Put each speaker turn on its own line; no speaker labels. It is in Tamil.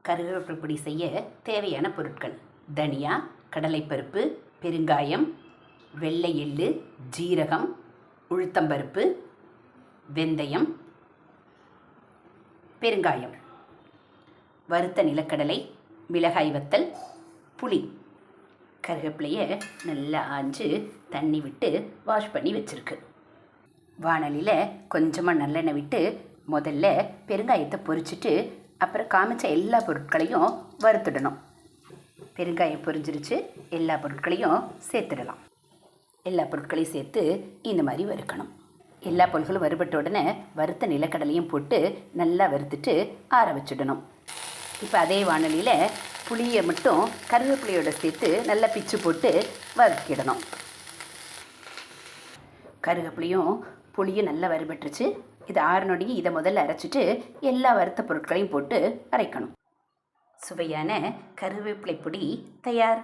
கருவேப்பிலை பொடி செய்ய தேவையான பொருட்கள்: தனியா, கடலைப்பருப்பு, பெருங்காயம், வெள்ளை எள்ளு, ஜீரகம், உளுத்தம்பருப்பு, வெந்தயம், பெருங்காயம், வறுத்த நிலக்கடலை, மிளகாய் வத்தல், புளி. கருவேப்பிலையை நல்லா ஆஞ்சு தண்ணி விட்டு வாஷ் பண்ணி வச்சுருக்கு. வாணலியில் கொஞ்சமாக நல்லெண்ணெய் விட்டு முதல்ல பெருங்காயத்தை பொரிச்சிட்டு அப்புறம் காமிச்ச எல்லா பொருட்களையும் வறுத்துடணும். பெருங்காயம் பொரிஞ்சிருச்சு, எல்லா பொருட்களையும் சேர்த்துடலாம். எல்லா பொருட்களையும் சேர்த்து இந்த மாதிரி வறுக்கணும். எல்லா பொருட்களும் வறுபட்ட உடனே வறுத்த நிலக்கடலையும் போட்டு நல்லா வறுத்துட்டு ஆற வச்சுடணும். இப்போ அதே வாணலியில் புளியை மட்டும் கருவேப்பிலையோடு சேர்த்து நல்லா பிச்சு போட்டு வறுக்கிடணும். கருவேப்பிலையும் புளியும் நல்லா வறுபட்டுருச்சு. இது ஆறுனொடி இதை முதல்ல அரைச்சிட்டு எல்லா வறுத்த பொருட்களையும் போட்டு அரைக்கணும். சுவையான கருவேப்பிலை பொடி தயார்.